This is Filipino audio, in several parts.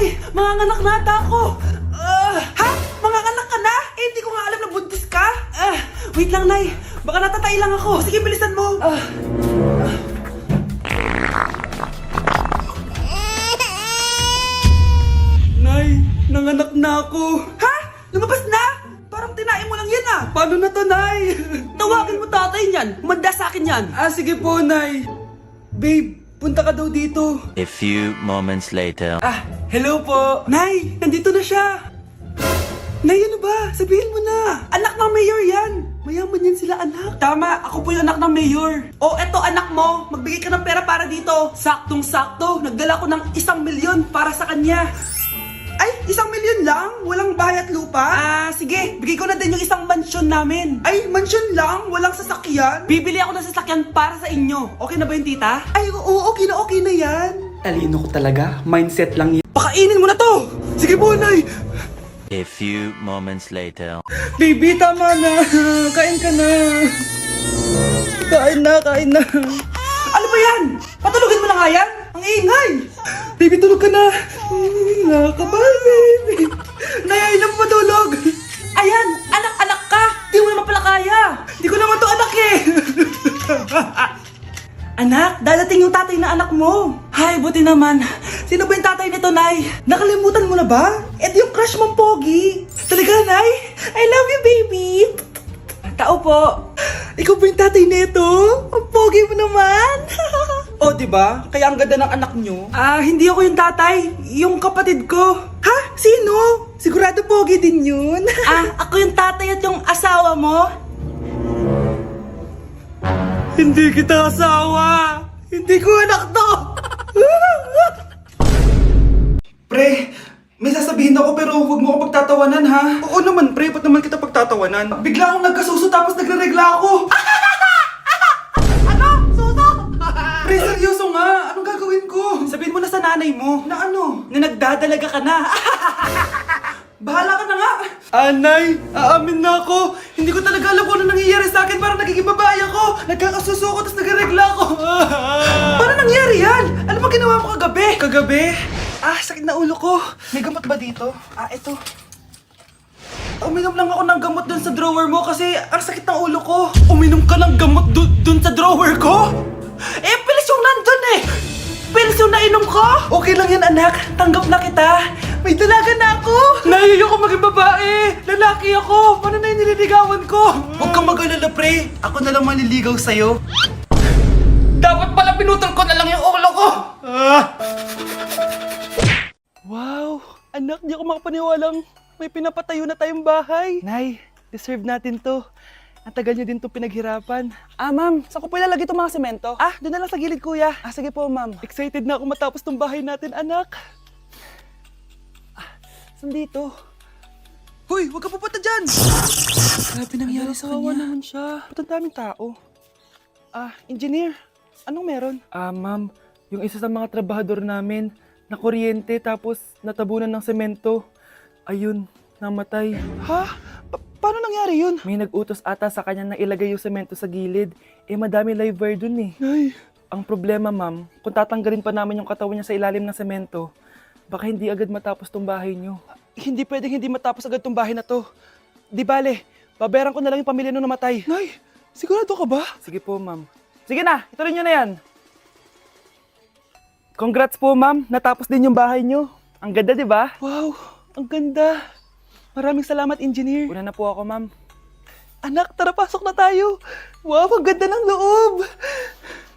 Nay, manganganak na ata ako. Ha? Manganganak ka na? Eh, hindi ko nga alam na buntis ka. Wait lang, Nay. Baka natatay lang ako. Sige, bilisan mo. Nay, nanganak na ako. Ha? Lumabas na? Parang tinain mo lang yan ah. Paano na to, Nay? Tawagin mo tatay niyan. Umanda sa akin yan. Sige po, Nay. Babe, punta ka daw dito. A few moments later. Hello po. Nay, nandito na siya. Nay, ano ba? Sabihin mo na. Anak ng mayor yan. Mayaman yan sila, anak. Tama, ako po yung anak ng mayor. Oh, eto anak mo. Magbigay ka ng pera para dito. Saktong-sakto. Nagdala ko ng 1,000,000 para sa kanya. Ay, 1,000,000 lang? Walang bahay at lupa? Sige. Bigay ko na din yung isang mansyon namin. Ay, mansyon lang? Walang sasakyan? Bibili ako ng sasakyan para sa inyo. Okay na ba yun, tita? Ay, oo, okay na yan. Talino ko talaga. Mindset lang yan. Pakainin mo na to! Sige po, Nay! A few moments later. Baby, tama na. Kain ka na. Kain na. Ano ba yan? Patulogin mo na nga yan? Ang ingay. Baby, tulog ka na. Nakakabal, baby. Nay, lang patulog. Ayan, anak ka. Di mo naman pala kaya. Di ko naman to anak eh. Anak, dadating yung tatay na anak mo. Hay, buti naman. Sino ba yung tatay nito, Nay? Nakalimutan mo na ba? Ito yung crush mong pogi. Talaga, Nay? I love you, baby. Tao po. Ikaw ba yung tatay nito? Ang pogi mo naman. Oh, di ba? Kaya ang ganda ng anak nyo. Hindi ako yung tatay. Yung kapatid ko. Ha? Sino? Sigurado pogi din yun. Ako yung tatay at yung asawa mo? Hindi kita asawa! Hindi ko anak to! Pre, may sasabihin ako pero huwag mo ako pagtatawanan ha? Oo naman pre, ba't naman kita pagtatawanan? Bigla akong nagkasuso tapos nagre-regla ako! Ano? Suso? Pre, seryoso nga! Anong gagawin ko? Sabihin mo na sa nanay mo. Na ano? Na nagdadalaga ka na. Bahala ka na nga! Nay, aamin na ako. Hindi ko talaga alam kung ano nangyayari sa akin. Parang nagiging babae ako. Nagkakasuso ako, tapos nagregla ako. Paano nangyari yan? Ano ba ginawa mo kagabi? Kagabi? Sakit na ulo ko. May gamot ba dito? Ito. Uminom lang ako ng gamot dun sa drawer mo kasi ang sakit ng ulo ko. Uminom ka ng gamot dun sa drawer ko? Pilis yung nandun eh! Pilis yung nainom ko? Okay lang yan anak, tanggap na kita. May dalaga na ako! Nahiyo ko maging babae! Lalaki ako! Paano na yung nililigawan ko? Huwag kang mag-alala, pre. Ako na lang manliligaw sa'yo. Dapat pala pinutol ko na lang yung ulo ko! Wow! Anak, di ako makapaniwalang may pinapatayo na tayong bahay. Nay, deserve natin to. Ang tagal niyo din itong pinaghirapan. Ma'am, saan ko po ilalagay itong mga semento? Doon na lang sa gilid, kuya. Sige po, ma'am. Excited na ako matapos itong bahay natin, anak. Saan dito? Hoy, huwag ka pupunta dyan! Grabe nangyari sa kanya. Naman siya. Ba't ang daming tao? Engineer, anong meron? Ma'am, yung isa sa mga trabahador namin, na kuryente tapos natabunan ng semento. Ayun, namatay. Ha? Paano nangyari yun? May nag-utos ata sa kanya na ilagay yung semento sa gilid. Madami live wire dun eh. Ay. Ang problema, ma'am, kung tatanggalin pa namin yung katawan niya sa ilalim ng semento, baka hindi agad matapos tong bahay niyo. Hindi pwedeng hindi matapos agad tong bahay na to. Di bale, babayaran ko na lang yung pamilya nung namatay. Nay, sigurado ka ba? Sige po, ma'am. Sige na, ituloy niyo na yan. Congrats po, ma'am. Natapos din yung bahay niyo. Ang ganda, di ba? Wow, ang ganda. Maraming salamat, engineer. Una na po ako, ma'am. Anak, tara pasok na tayo. Wow, ang ganda ng loob.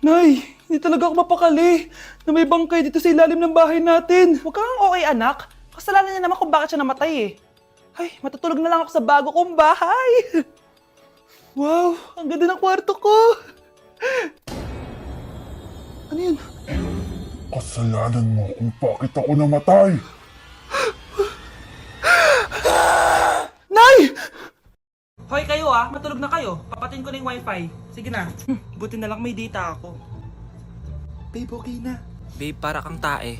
Nay, hindi talaga ako mapakali na may bangkay dito sa ilalim ng bahay natin. Huwag kang okay, anak. Kasalanan niya naman kung bakit siya namatay eh. Ay, matutulog na lang ako sa bago kong bahay. Wow, ang ganda ng kwarto ko. Ano yun? Kasalanan mo kung bakit ako namatay. Nay! Hoy kayo matulog na kayo. Papatin ko na yung wifi. Sige na. Buti na lang may data ako. Babe, okay na. Babe, para kang tae.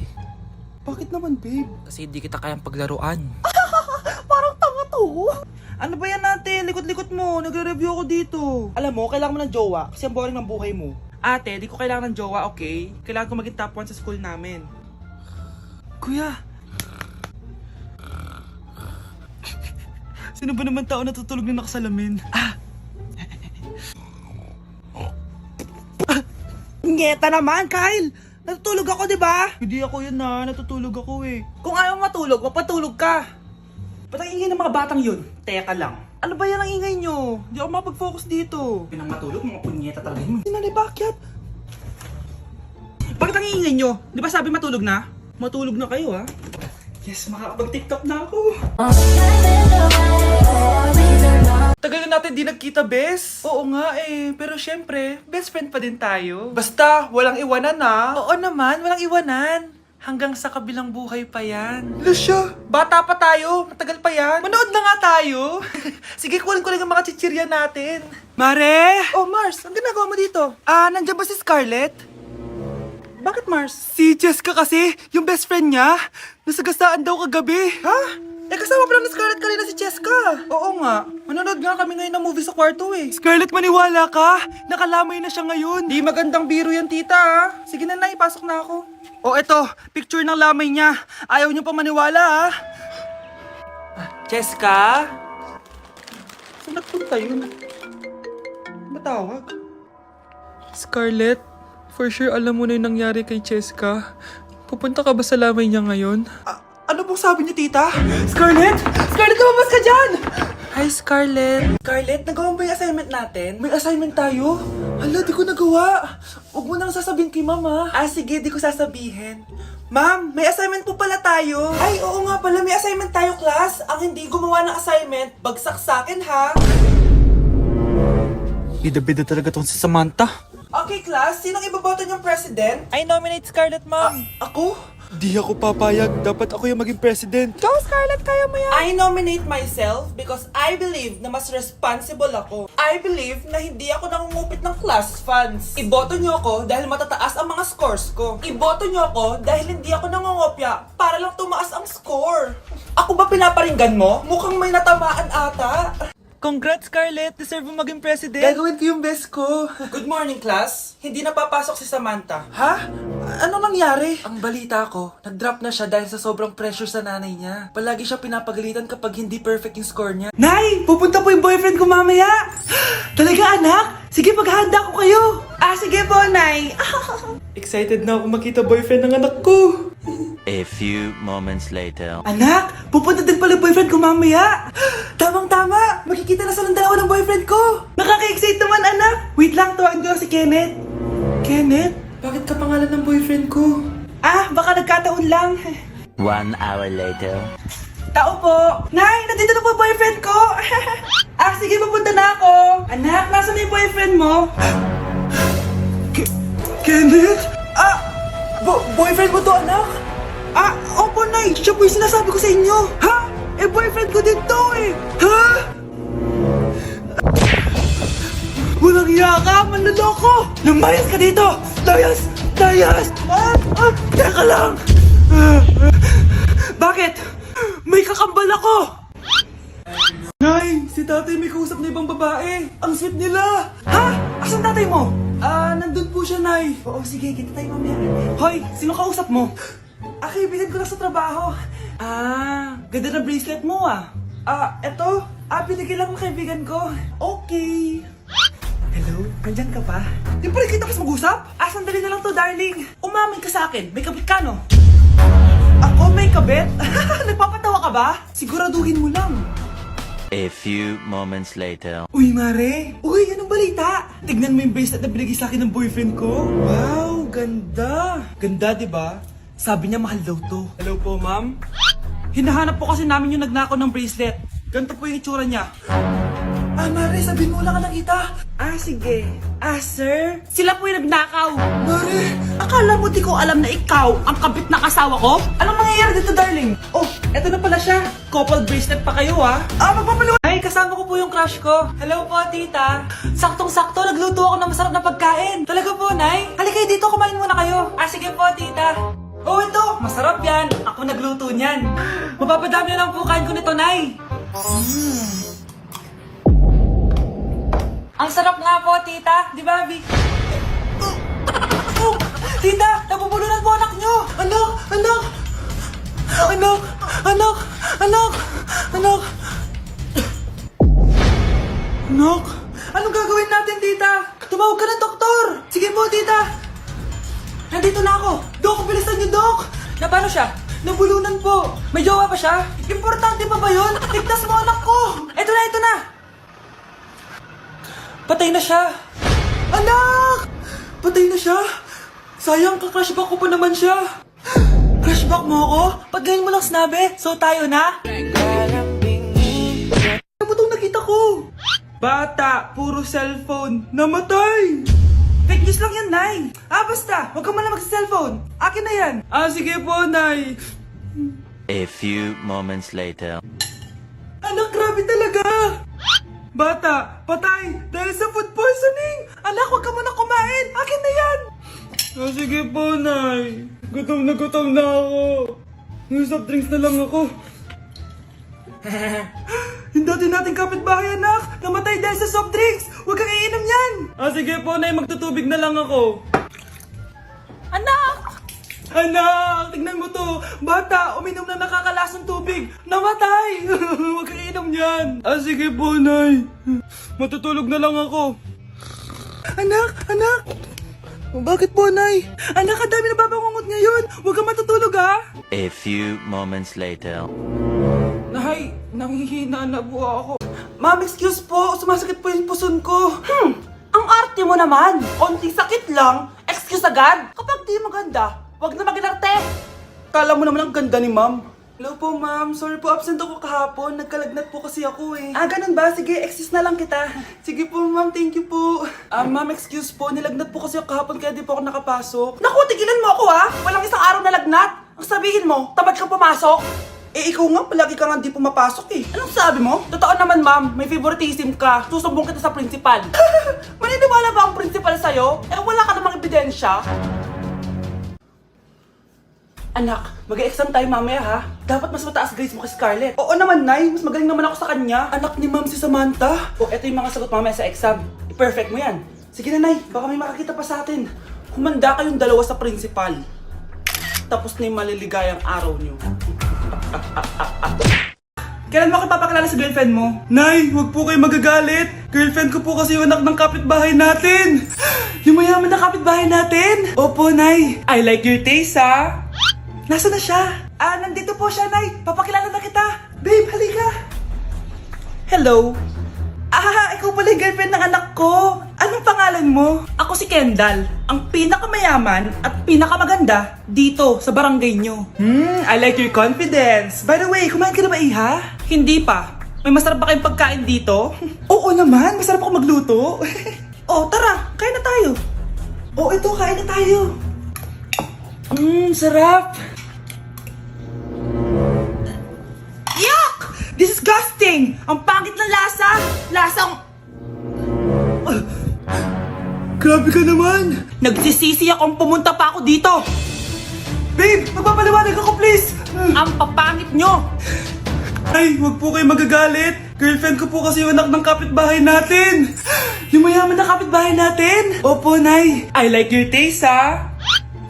Bakit naman, babe? Kasi di kita kayang paglaruan. Parang tanga to. Ano ba yan natin? Likot-likot mo. Nagre-review ako dito. Alam mo, kailangan mo ng jowa kasi ang boring ng buhay mo. Ate, di ko kailangan ng jowa, okay? Kailangan ko maging top 1 sa school namin. Kuya, Sino ba naman tao natutulog na nakasalamin? Ngeta naman, Kyle! Natutulog ako, di ba? Hindi ako yun na, natutulog ako eh. Kung ayaw matulog, mapatulog ka. Ba't ang ingay ng mga batang yun? Teka lang. Ano ba yan ang ingay nyo? Hindi ako mapag-focus dito. Pinang matulog, mga punyeta talaga yun. Sinali, bakit? Bakit ang ingay nyo? Di ba sabi matulog na? Matulog na kayo, ha? Yes, makakapag-tiktok na ako. Tagal na natin di nagkita, bes. Oo nga eh, pero syempre, best friend pa din tayo. Basta, walang iwanan na. Oo naman, walang iwanan. Hanggang sa kabilang buhay pa yan. Lusya, bata pa tayo, matagal pa yan. Manood na nga tayo. Sige, kunin ko lang ang mga chichirya natin. Mare! Oh, Mars, ang ginagawa mo dito? Nandiyan ba si Scarlett? Bakit, Mars? Si Jessica kasi, yung best friend niya, nasagasaan daw kagabi. Ha? Eh, kasama pala ni Scarlett kanina si Jessica. Oo nga. Manonood nga kami ngayon ng movie sa kwarto eh. Scarlett, maniwala ka. Nakalamay na siya ngayon. Di magandang biro yan, tita ha. Sige na, ipasok na ako. Oh, eto. Picture ng lamay niya. Ayaw niyo pa maniwala ha. Jessica? Saan nagpunta yun? Matawag? Scarlett? For sure, alam mo na yung nangyari kay Cheska. Pupunta ka ba sa lamay niya ngayon? Ano pong sabi niya, tita? Scarlett! Scarlett, lumabas ka dyan! Hi, Scarlett. Scarlett, nagawa mo ba yung assignment natin? May assignment tayo? Hala, di ko nagawa. Huwag mo nang sasabihin kay mama. Sige, di ko sasabihin. Ma'am, may assignment po pala tayo. Ay, oo nga pala, may assignment tayo, class. Ang hindi gumawa ng assignment, bagsak sa akin, ha? Bida-bida talaga tong si Samantha. Okay, class. Sinong ibaboto niyong president? I nominate Scarlett, ma'am. Ako? Di ako papayag. Dapat ako yung maging president. Go, Scarlett, kaya mo yan. I nominate myself because I believe na mas responsible ako. I believe na hindi ako nangungupit ng class funds. Iboto niyo ako dahil matataas ang mga scores ko. Iboto niyo ako dahil hindi ako nangungopya para lang tumaas ang score. Ako ba pinaparinggan mo? Mukhang may natamaan ata. Congrats, Scarlett. Deserve mo maging president. Gagawin ko yung best ko. Good morning, class. Hindi na papasok si Samantha. Ha? Ano nangyari? Ang balita ko, nag-drop na siya dahil sa sobrang pressure sa nanay niya. Palagi siya pinapagalitan kapag hindi perfect yung score niya. Nay! Pupunta po yung boyfriend ko mamaya! Talaga, anak? Sige, maghahanda ko kayo! Sige po, Nay. Excited na ako makita boyfriend ng anak ko! A few moments later. Anak! Pupunta din pala yung boyfriend ko mamaya! Tamang-tama! Makikita na sa dalawa ng boyfriend ko! Nakaka-excite naman, anak! Wait lang, tawagin ko lang si Kenneth. Kenneth? Bakit ka pangalan ng boyfriend ko? Baka nagkataon lang. 1 hour later. Tao po. Nay, nandito na po yung boyfriend ko. Sige, papunta na ako. Anak, nasa na yung boyfriend mo? Kenneth? Boyfriend mo to, anak? Opo, Nay. Siya po yung sinasabi ko sa inyo. Ha? Boyfriend ko din to eh. Ha? Walang iya ka, manloloko! Lumayas ka dito! Layas! Layas! Teka lang! Bakit? May kakambal ako! Nay, si tatay may kausap na ibang babae. Ang sweet nila! Ha? Asan tatay mo? Nandun po siya, Nay. Oo, sige, kita tayo mamaya. Hoy, sino kausap mo? Kaibigan ko lang sa trabaho. Ganda na bracelet mo eto. Binigyan lang ng kaibigan ko. Okay. Hello? Nandyan ka pa? Di pa rin kita mas mag-usap? Sandali na lang to, darling. Umamin ka sa akin. May kabit ka, no? Ako may kabit? Nagpapatawa ka ba? Siguraduhin mo lang. A few moments later. Uy, Mare! Uy, anong balita? Tignan mo yung bracelet na binigay sa akin ng boyfriend ko. Wow, ganda! Ganda, di ba? Sabi niya mahal daw to. Hello po, ma'am? Hinahanap po kasi namin yung nagnakaw ng bracelet. Ganito po yung itsura niya. Mare, sabihin mo lang ka nakita. Sige. Sir? Sila po yung nagnakaw. Mare! Akala mo di ko alam na ikaw ang kabit ng asawa ko? Anong nangyayari dito, darling? Oh, eto na pala siya. Couple bracelet pa kayo, magpapaliwan. Ay, kasama ko po yung crush ko. Hello po, tita. Saktong-sakto, nagluto ako ng masarap na pagkain. Talaga po, Nay. Halika kayo dito, kumain muna kayo. Sige po, tita. Oh, ito. Masarap yan. Ako nagluto niyan. Mapapadami na lang po kain ko nito, Nay. Ang sarap nga po, tita. Di ba, Vic? Tita, nabubulunan po anak nyo. Anak! Anak! Anak! Anak! Anak! Anak! Anak, anong gagawin natin, tita? Tumawag ka ng doktor! Sige po, tita! Nandito na ako! Dok, bilisan niyo, Dok! Na paano siya? Nabulunan po! May jowa pa siya? Importante pa ba yun? Ligtas mo anak ko! Eto na! Patay na siya! Anak! Patay na siya! Sayang, ka-crushback ko pa naman siya! Crushback mo ako? Pag ganyan mo lang sinabi, so tayo na? Ano mo itong nakita ko? Bata, puro cellphone, namatay! Fake news lang yan, Nay! Basta, huwag ka man lang magsa-cellphone! Akin na yan! Sige po, Nay! A few moments later. Anak, grabe talaga! Bata, patay! Dahil sa food poisoning! Anak, huwag ka muna kumain! Akin na yan! Sige po, Nay. Gutom na ako. Soft drinks na lang ako. Yung dati nating kapitbahay, anak! Namatay dahil sa soft drinks! Huwag kang iinom yan! Sige po, Nay. Magtutubig na lang ako. Anak! Anak! Tignan mo to! Bata! Uminom na nakakalasang tubig! Namatay! Huwag kang inom yan! Sige po, Nay. Matutulog na lang ako. Anak! Bakit po, Nay? Anak, ang dami na babangungot ngayon! Huwag kang matutulog, ha? A few moments later. Nay, nangihina na po ako. Ma'am, excuse po. Sumasakit po yung puson ko. Ang arte mo naman! Konting sakit lang, excuse agad! Kapag di maganda, wag na mag-inarte! Kala mo naman ang ganda ni Ma'am. Hello po, Ma'am. Sorry po, absent ako kahapon. Nagkalagnat po kasi ako eh. Ganun ba? Sige, excuse na lang kita. Sige po, Ma'am. Thank you po. Ma'am, excuse po. Nilagnat po kasi ako kahapon kaya di po ako nakapasok. Naku, tigilan mo ako ha! Walang isang araw na lagnat! Ang sabihin mo, tamad kang pumasok? Ikaw nga, palagi ka nga di pumapasok eh. Anong sabi mo? Totoo naman ma'am, may favoritism ka. Susumbong kita sa principal. Maniniwala ba ang principal sa'yo? Wala ka namang ebidensya. Anak, mag-exam tayo mamaya ha. Dapat mas mataas grades mo kay Scarlett. Oo naman, Nay. Mas magaling naman ako sa kanya. Anak ni ma'am si Samantha. Eto yung mga sagot mamaya sa exam. I-perfect mo yan. Sige na, Nay. Baka may makakita pa sa atin. Humanda kayong dalawa sa principal. Tapos na yung maliligayang araw niyo. Kailan mo ako papakilala sa girlfriend mo? Nay, huwag po kayo magagalit. Girlfriend ko po kasi yung anak ng kapitbahay natin. Yung mayaman na kapitbahay natin. Opo, Nay. I like your taste, ha? Nasaan na siya? Nandito po siya, Nay. Papakilala na kita. Babe, halika. Hello. Ikaw pala yung girlfriend ng anak ko. Anong pangalan mo? Ako si Kendall, ang pinakamayaman at pinakamaganda dito sa barangay nyo. I like your confidence. By the way, kumain ka na ba, Iha? Hindi pa. May masarap ba kayong pagkain dito? Oo naman, masarap ako magluto. Tara, kain na tayo. Ito, kain na tayo. Sarap. Yuck! Disgusting! Ang pangit ng lasa! Lasang... Grabe ka naman! Nagsisisi akong pumunta pa ako dito. Babe, magpapaliwanag ako please! Ang papangit nyo. Ay, huwag po kayo magagalit. Girlfriend ko po kasi yung anak ng kapitbahay natin. Yung mayaman na kapitbahay natin. Opo, Nay. I like your taste, ha?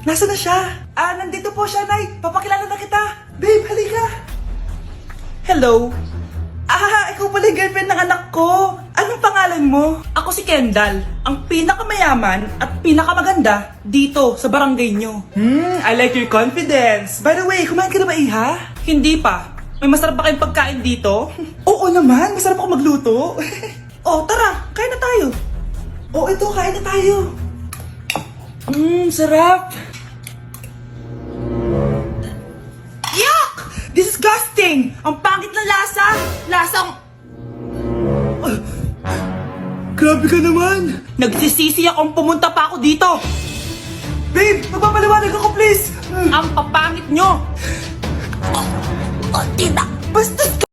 Nasaan na siya? Nandito po siya, Nay. Papakilala na kita. Babe, halika. Hello. Ikaw pala yung girlfriend ng anak ko. Anong pangalan mo? Ako si Kendall, ang pinakamayaman at pinakamaganda dito sa barangay nyo. I like your confidence. By the way, kumain ka na ba, Iha? Hindi pa. May masarap ba kayong pagkain dito? Oo naman, masarap ako magluto. Tara, kain na tayo. Ito, kain na tayo. Sarap. Yuck! Disgusting! Ang pangit ng lasa! Lasang... Grabe ka naman! Nagsisisi akong pumunta pa ako dito. Babe, magpapaliwanag ako please! Ang papangit nyo. Bastos ka!